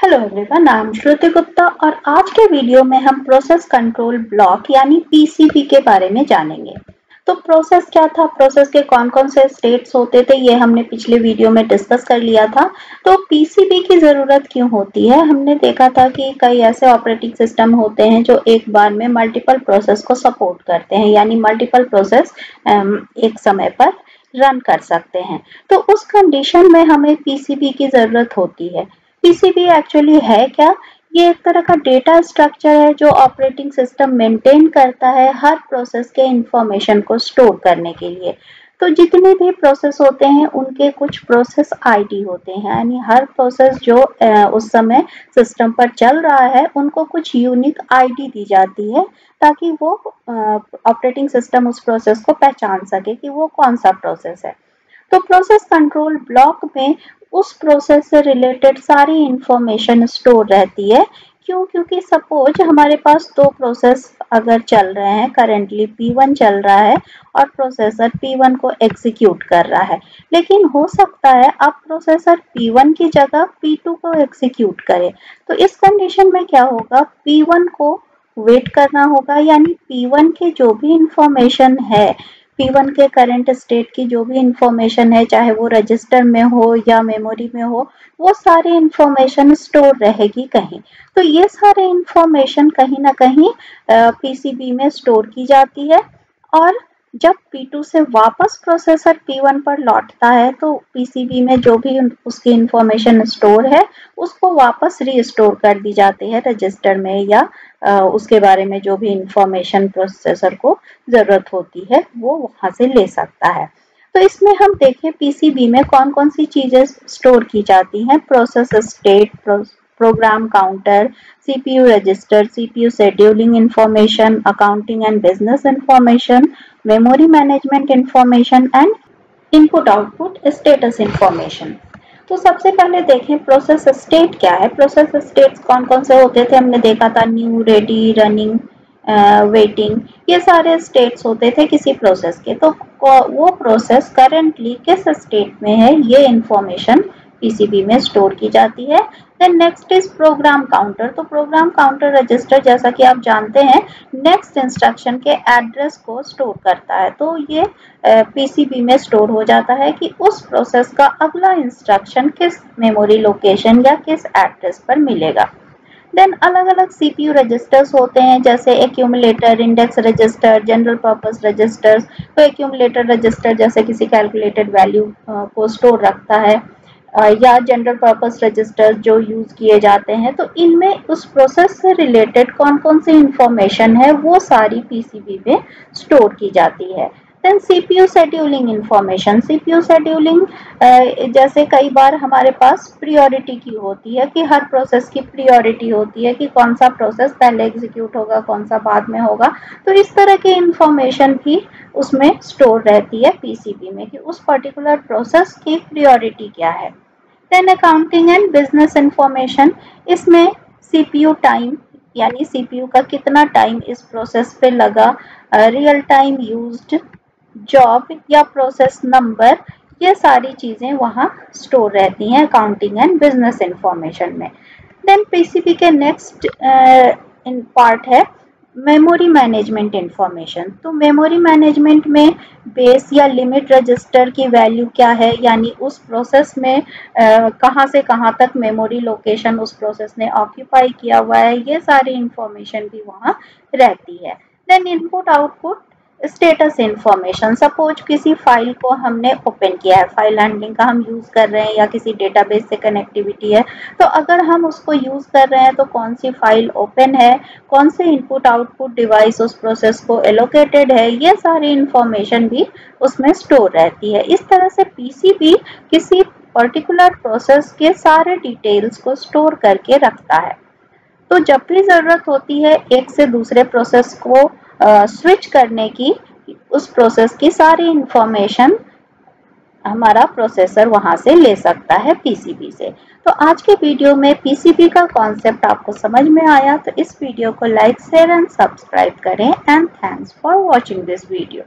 Hello everyone, I am श्रुति गुप्ता और आज के वीडियो में हम प्रोसेस कंट्रोल ब्लॉक यानी पीसीबी के बारे में जानेंगे। तो प्रोसेस क्या था, प्रोसेस के कौन-कौन से स्टेट्स होते थे, ये हमने पिछले वीडियो में डिस्कस कर लिया था। तो पीसीबी की ज़रूरत क्यों होती है? हमने देखा था कि कई ऐसे ऑपरेटिंग सिस्टम होते हैं जो एक बार में मल्टीपल प्रोसेस को सपोर्ट करते हैं, यानी मल्टीपल प्रोसेस एक समय पर रन कर सकते हैं। तो उस कंडीशन में हमें पीसीबी की ज़रूरत होती है। पीसीबी एक्चुअली है क्या? ये एक तरह का डेटा स्ट्रक्चर है जो ऑपरेटिंग सिस्टम मेंटेन करता है हर प्रोसेस के इंफॉर्मेशन को स्टोर करने के लिए। तो जितने भी प्रोसेस होते हैं उनके कुछ प्रोसेस आईडी होते हैं, यानी हर प्रोसेस जो उस समय सिस्टम पर चल रहा है उनको कुछ यूनिक आईडी दी जाती है ताकि वो ऑपरेटिंग सिस्टम उस प्रोसेस को पहचान सके कि वो कौन सा प्रोसेस है। तो प्रोसेस कंट्रोल ब्लॉक में उस प्रोसेस से रिलेटेड सारी इंफॉर्मेशन स्टोर रहती है। क्यों? क्योंकि सपोज हमारे पास दो प्रोसेस अगर चल रहे हैं, करेंटली P1 चल रहा है और प्रोसेसर P1 को एग्जीक्यूट कर रहा है, लेकिन हो सकता है अब प्रोसेसर P1 की जगह P2 को एग्जीक्यूट करे। तो इस कंडीशन में क्या होगा, P1 को वेट करना होगा, यानी P1 की जो भी इंफॉर्मेशन है, P1 के करंट स्टेट की जो भी इंफॉर्मेशन है, चाहे वो रजिस्टर में हो या मेमोरी में हो, वो सारी इंफॉर्मेशन स्टोर रहेगी कहीं। तो ये सारे इंफॉर्मेशन कहीं ना कहीं पीसीबी में स्टोर की जाती है और जब P2 से वापस प्रोसेसर P1 पर लौटता है तो पीसीबी में जो भी उसकी इंफॉर्मेशन स्टोर है उसको वापस रीस्टोर कर दी जाती है रजिस्टर में, या उसके बारे में जो भी इंफॉर्मेशन प्रोसेसर को जरूरत होती है वो वहां से ले सकता है। तो इसमें हम देखें पीसीबी में कौन कौन सी चीजें स्टोर की जाती हैं। Process state, program counter, CPU register, CPU scheduling information, accounting and business information, memory management information and input output status information. तो सबसे पहले देखें प्रोसेस स्टेट क्या है। प्रोसेस स्टेट्स कौन कौन से होते थे, हमने देखा था न्यू, रेडी, रनिंग, वेटिंग, ये सारे स्टेट्स होते थे किसी प्रोसेस के। तो वो प्रोसेस करेंटली किस स्टेट में है ये इंफॉर्मेशन पीसीबी में स्टोर की जाती है। Then next is program counter. तो प्रोग्राम काउंटर रजिस्टर, जैसा कि आप जानते हैं, नेक्स्ट इंस्ट्रक्शन के एड्रेस को स्टोर करता है। तो ये पीसीबी में स्टोर हो जाता है कि उस प्रोसेस का अगला इंस्ट्रक्शन किस मेमोरी लोकेशन या किस एड्रेस पर मिलेगा। देन अलग अलग सीपीयू रजिस्टर्स होते हैं, जैसे accumulator, index register, general purpose registers. तो एक्यूमुलेटर रजिस्टर जैसे किसी कैलकुलेटेड वैल्यू को स्टोर रखता है, या जनरल पर्पस रजिस्टर्स जो यूज किए जाते हैं। तो इनमें उस प्रोसेस से रिलेटेड कौन कौन सी इंफॉर्मेशन है वो सारी पीसीबी में स्टोर की जाती है। Then CPU scheduling information. CPU scheduling जैसे कई बार हमारे पास प्रियोरिटी की होती है कि हर प्रोसेस की प्रियोरिटी होती है कि कौन सा प्रोसेस पहले एग्जीक्यूट होगा, कौन सा बाद में होगा। तो इस तरह की इंफॉर्मेशन भी उसमें स्टोर रहती है पीसीबी में कि उस पर्टिकुलर प्रोसेस की प्रियोरिटी क्या है। Then accounting and business information, इसमें सीपीयू टाइम, यानी सीपीयू का कितना टाइम इस प्रोसेस पे लगा, रियल टाइम यूज्ड, जॉब या प्रोसेस नंबर, ये सारी चीजें वहाँ स्टोर रहती हैं अकाउंटिंग एंड बिजनेस इंफॉर्मेशन में। देन पीसीबी के नेक्स्ट पार्ट है मेमोरी मैनेजमेंट इंफॉर्मेशन। तो मेमोरी मैनेजमेंट में बेस या लिमिट रजिस्टर की वैल्यू क्या है, यानी उस प्रोसेस में कहाँ से कहाँ तक मेमोरी लोकेशन उस प्रोसेस ने ऑक्यूपाई किया हुआ है, ये सारी इंफॉर्मेशन भी वहाँ रहती है। Then input output status information. Suppose किसी फाइल को हमने ओपन किया है, फाइल हैंडलिंग का हम यूज कर रहे हैं या किसी डेटाबेस से कनेक्टिविटी है, तो अगर हम उसको यूज कर रहे हैं तो कौन सी फाइल ओपन है, कौन से इनपुट आउटपुट डिवाइस उस प्रोसेस को एलोकेटेड है, ये सारी इंफॉर्मेशन भी उसमें स्टोर रहती है। इस तरह से पीसीबी किसी पर्टिकुलर प्रोसेस के सारे डिटेल्स को स्टोर करके रखता है। तो जब भी जरूरत होती है एक से दूसरे प्रोसेस को स्विच करने की, उस प्रोसेस की सारी इंफॉर्मेशन हमारा प्रोसेसर वहां से ले सकता है पीसीबी से। तो आज के वीडियो में पीसीबी का कॉन्सेप्ट आपको समझ में आया तो इस वीडियो को लाइक, शेयर एंड सब्सक्राइब करें and thanks for watching this video.